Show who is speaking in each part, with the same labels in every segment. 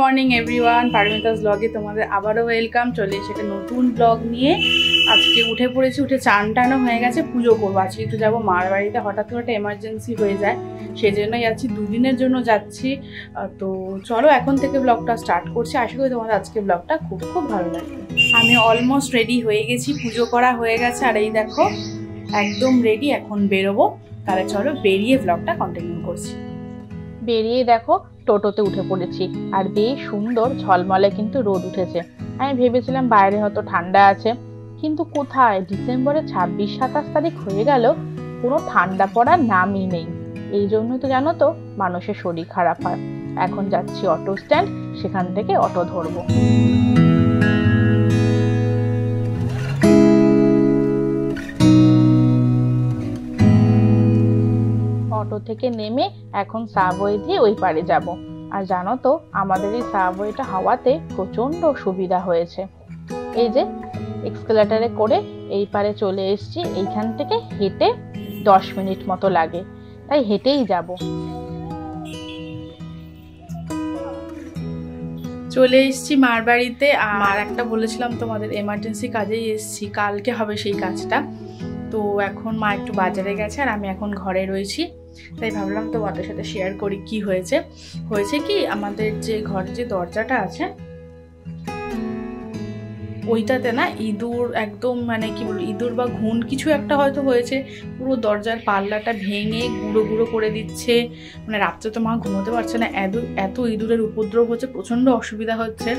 Speaker 1: Morning everyone, Paromita's ব্লগে তোমাদের আবারও ওয়েলকাম। চলে এসে নতুন ব্লগ নিয়ে আজকে উঠে পড়েছি। উঠে চান টানো হয়ে গেছে, পুজো করবো। আজকে একটু যাবো মার বাড়িতে, হঠাৎ করে একটা এমার্জেন্সি হয়ে যায়, সেই জন্যই যাচ্ছি, দুদিনের জন্য যাচ্ছি। তো চলো এখন থেকে ব্লগটা স্টার্ট করছি। আশা করি তোমাদের আজকে ব্লগটা খুব খুব ভালো লাগবে। আমি অলমোস্ট রেডি হয়ে গেছি, পুজো করা হয়ে গেছে, আর এই দেখো একদম রেডি, এখন বেরোবো। তাহলে চলো বেরিয়ে ব্লগটা কন্টিনিউ করছি। বেরিয়ে দেখো টোটোতে উঠে পড়েছি, আর বেশ সুন্দর ঝলমলে কিন্তু রোদ উঠেছে। আমি ভেবেছিলাম বাইরে হয়তো ঠান্ডা আছে, কিন্তু কোথায়, ডিসেম্বরের 26-27 তারিখ হয়ে গেল, কোনো ঠান্ডা পড়ার নামই নেই। এই জন্যই তো জানো তো মানুষের শরীর খারাপ হয়। এখন যাচ্ছি অটো স্ট্যান্ড, সেখান থেকে অটো ধরবো। অটো থেকে নেমে এখন সাবওয়ে দিয়ে ওই পারে যাব। আর জানো তো আমাদের এই সাবওয়েটা হাওয়াতে প্রচন্ড সুবিধা হয়েছে। এই যে এক্সকেলেটরে করে এই পারে চলে এসেছি। এইখান থেকে হেঁটে 10 মিনিট মতো লাগে, তাই হেঁটেই যাব। চলে এসেছি মার বাড়িতে। আর একটা বলেছিলাম তোমাদের, এমার্জেন্সি কাজেই এসেছি, কালকে হবে সেই কাজটা। তো এখন মা একটু বাজারে গেছে আর আমি এখন ঘরে রয়েছি, তাই ভাবলাম তোমাদের সাথে শেয়ার করি কি হয়েছে। হয়েছে কি, আমাদের যে ঘরের যে দরজাটা আছে ওইটাতে না ইঁদুর, একদম মানে কি বলবো, ইঁদুর বা ঘুণ কিছু একটা হয়তো হয়েছে। পুরো দরজার পাল্লাটা ভেঙে গুঁড়ো গুঁড়ো করে দিচ্ছে। মানে রাত্রে তো মা ঘুমোতে পারছে না, এত ইঁদুরের উপদ্রব হচ্ছে, প্রচণ্ড অসুবিধা হচ্ছে।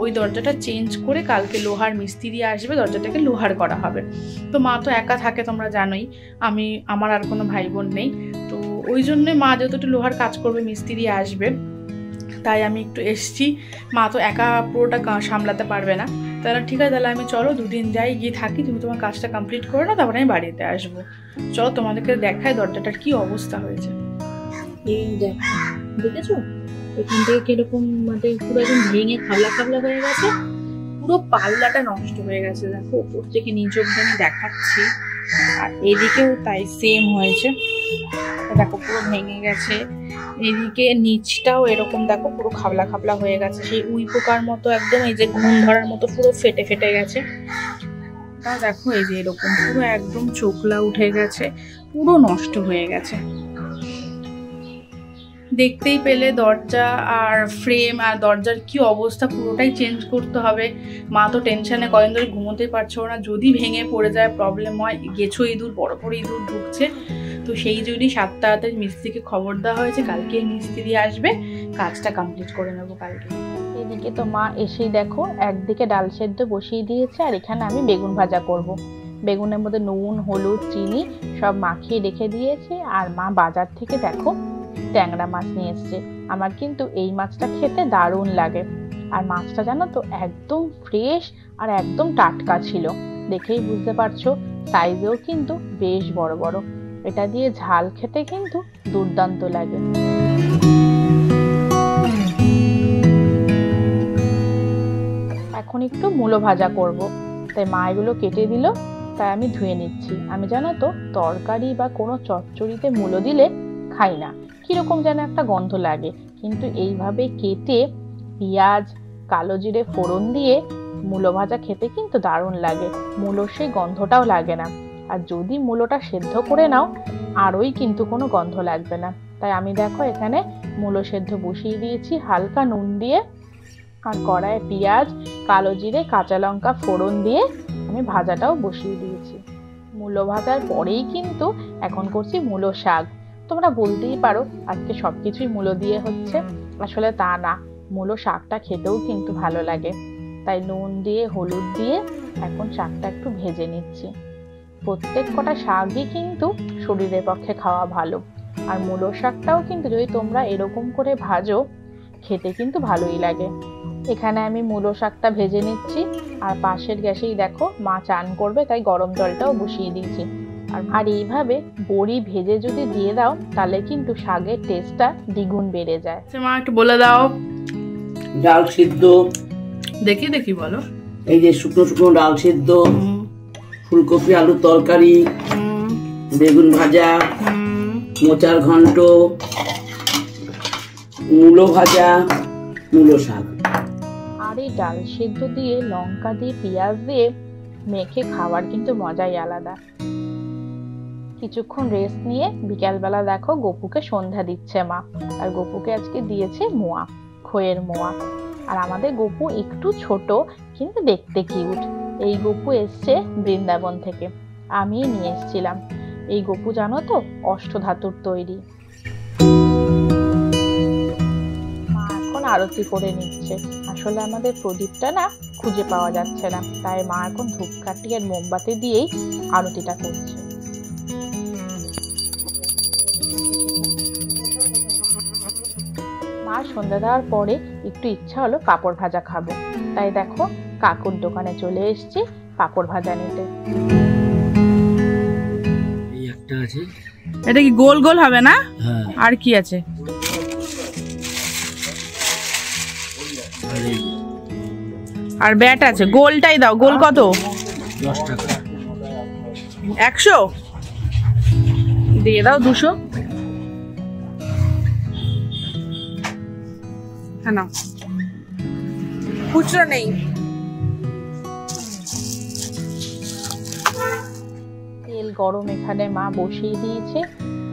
Speaker 1: ওই দরজাটা চেঞ্জ করে কালকে লোহার মিস্ত্রি আসবে, দরজাটাকে লোহার করা হবে। তো মা তো একা থাকে, তোমরা জানোই, আমার আর কোনো ভাই বোন নেই। তো ওই জন্যে মা যেহেতু একটু লোহার কাজ করবে, মিস্ত্রি আসবে, তাই আমি একটু এসছি। মা তো একা পুরোটা সামলাতে পারবে না। তাহলে ঠিক আছে, তাহলে আমি চলো দুদিন যাই, গিয়ে থাকি, তুমি তোমার কাজটা কমপ্লিট করে নাও, তারপরে আমি বাড়িতে আসবো। চলো তোমাদেরকে দেখাই দরজাটার কি অবস্থা হয়েছে। এই দেখেছো এখান থেকে কিরকম, মানে পুরো একদম ভেঙে খাবলা খাবলা হয়ে গেছে, পুরো পাল্লাটা নষ্ট হয়ে গেছে। দেখো উপর থেকে নিচ অব্দি আমি দেখাচ্ছি, আর এদিকেও তাই সেম হয়েছে। দেখো পুরো ভেঙে গেছে, এদিকে নিচটাও এরকম দেখো পুরো খাবলা খাবলা হয়ে গেছে, সেই উই পোকার মতো একদম, এই যে ঘুম ধরার মতো পুরো ফেটে ফেটে গেছে। তা দেখো এই যে এরকম পুরো একদম চোখলা উঠে গেছে, পুরো নষ্ট হয়ে গেছে। দেখতেই পেলে দরজা আর ফ্রেম আর দরজার কি অবস্থা, পুরোটাই চেঞ্জ করতে হবে। মা তো টেনশনে কদিন ধরে ঘুমোতে পারছো না, যদি ভেঙে পড়ে যায় প্রবলেম হয়। গেছো ইঁদুর, বড় বড় ইঁদুর ঢুকছে। তো সেই জন্যই 7 তাড়াতাড়ি মিস্ত্রিকে খবর দেওয়া হয়েছে, কালকে মিস্ত্রি আসবে, কাজটা কমপ্লিট করে নেবো কালকে। এদিকে তো মা এসেই দেখো একদিকে ডাল সেদ্ধ বসিয়ে দিয়েছে, আর এখানে আমি বেগুন ভাজা করব। বেগুনের মধ্যে নুন, হলুদ, চিনি সব মাখিয়ে রেখে দিয়েছি। আর মা বাজার থেকে দেখো ট্যাংরা মাছ নিয়ে এসছে। আমার কিন্তু এই মাছটা খেতে দারুণ লাগে। আর মাছটা জানো তো একদম ফ্রেশ আর একদম টাটকা ছিল, দেখেই বুঝতে পারছো। সাইজেও কিন্তু বেশ বড় বড়। এটা দিয়ে ঝাল খেতে কিন্তু দুর্দান্ত লাগে। এখন একটু মূলো ভাজা করব, তাই মা এগুলো কেটে দিল, তাই আমি ধুয়ে নিচ্ছি। আমি জানো তো তরকারি বা কোনো চচ্চড়িতে মূলো দিলে খাই না, কিরকম যেন একটা গন্ধ লাগে। কিন্তু এইভাবে কেটে পেঁয়াজ, কালো জিরে ফোড়ন দিয়ে মূলো ভাজা খেতে কিন্তু দারুণ লাগে। মূলোর সেই গন্ধটাও লাগে না। আর যদি মূলোটা সেদ্ধ করে নাও, আরোই কিন্তু কোনো গন্ধ লাগবে না। তাই আমি দেখো এখানে মূলো সেদ্ধ বসিয়ে দিয়েছি হালকা নুন দিয়ে। আর কড়াইয়ে পেঁয়াজ, কালো জিরে, কাঁচা লঙ্কা ফোড়ন দিয়ে আমি ভাজাটাও বসিয়ে দিয়েছি। মূলো ভাজার পরেই কিন্তু এখন করছি মূলো শাক। তোমরা বলতেই পারো আজকে সবকিছুই মূলো দিয়ে হচ্ছে, আসলে তা না, মূলো শাকটা খেতেও কিন্তু ভালো লাগে। তাই নুন দিয়ে হলুদ দিয়ে এখন শাকটা একটু ভেজে নিচ্ছি। প্রত্যেক কটা শাকই কিন্তু শরীরের পক্ষে খাওয়া ভালো। আর মূলো শাকটাও কিন্তু যদি তোমরা এরকম করে ভাজো, খেতে কিন্তু ভালোই লাগে। এখানে আমি মূলো শাকটা ভেজে নিচ্ছি। আর পাশের গ্যাসেই দেখো মা চান করবে, তাই গরম জলটাও বসিয়ে দিয়েছি। আর এইভাবে বড়ি ভেজে যদি দিয়ে দাও, তাহলে কিন্তু শাকের টেস্টটা দ্বিগুণ বেড়ে যায়। মা একটু বলে দাও।
Speaker 2: ডাল সিদ্ধ,
Speaker 1: দেখি দেখি বলো।
Speaker 2: এই যে শুকনো শুকনো ডাল সিদ্ধ, ফুলকপি আলুর তরকারি, বেগুন ভাজা, মোচার ঘন্ট, মূলো ভাজা, মূলো শাক।
Speaker 1: আর এই ডাল সেদ্ধ দিয়ে লঙ্কা দিয়ে পেঁয়াজ দিয়ে মেখে খাওয়ার কিন্তু মজাই আলাদা। কিছুক্ষণ রেস্ট নিয়ে বিকালবেলা দেখো গপুকে সন্ধ্যা দিচ্ছে মা। আর গপুকে আজকে দিয়েছে মোয়া, খইয়ের মোয়া। আর আমাদের গপু একটু ছোট কিন্তু দেখতে কিউট। এই গপু এসছে বৃন্দাবন থেকে, আমি নিয়ে এসেছিলাম। এই গপু জানো তো অষ্টধাতুর তৈরি। মা এখন আরতি করে নিচ্ছে। আসলে আমাদের প্রদীপটা না খুঁজে পাওয়া যাচ্ছে না, তাই মা এখন ধূপকাঠি আর মোমবাতি দিয়েই আরতিটা করছে। মা সন্ধ্যা দেওয়ার পরে একটু ইচ্ছা হলো পাঁপড় ভাজা খাবো, তাই দেখো কাকুর দোকানে চলে এসেছি পাঁপড় ভাজা নিতে।
Speaker 3: এটা কি গোল গোল হবে না? আর কি আছে? আর ব্যাট আছে, গোলটাই দাও। গোল কত?
Speaker 2: 10 টাকা।
Speaker 3: 100 দিয়ে দাও। 200 হ্যাঁ, খুচরো নেই।
Speaker 1: তেল গরম এখানে মা বসিয়ে দিয়েছে।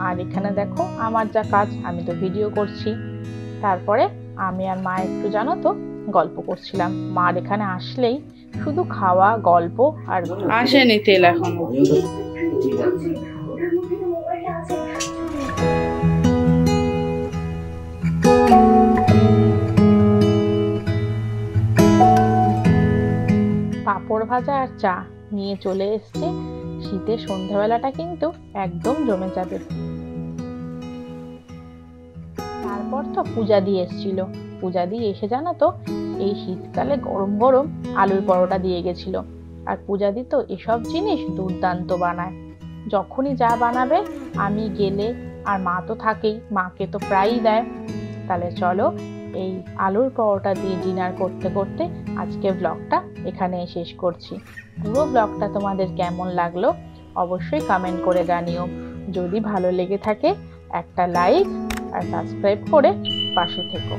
Speaker 1: আর এখানে দেখো আমার যা কাজ, আমি তো ভিডিও করছি। তারপরে আমি আর মা একটু জানো তো গল্প করছিলাম। মার এখানে আসলেই শুধু খাওয়া, গল্প আর
Speaker 3: আসেনি তেল এখনো।
Speaker 1: পাঁপড় ভাজা আর চা নিয়ে চলে এসছে। শীতের সন্ধ্যাবেলাটা কিন্তু একদম জমে যাবে। তারপর তো পূজা দিয়ে এসেছিল। পূজা দিয়ে এসে জানো তো এই শীতকালে গরম গরম আলুর পরোটা দিয়ে গেছিল। আর পূজা দি তো এসব জিনিস দুর্দান্ত বানায়। যখনই যা বানাবে আমি গেলে, আর মা তো থাকেই, মাকে তো প্রায়ই দেয়। তাহলে চলো এই আলুর পরোটা দিয়ে ডিনার করতে করতে আজকে ব্লগটা এখানেই শেষ করছি। পুরো ব্লগটা তোমাদের কেমন লাগলো অবশ্যই কমেন্ট করে জানিও। যদি ভালো লেগে থাকে একটা লাইক আর সাবস্ক্রাইব করে পাশে থেকো।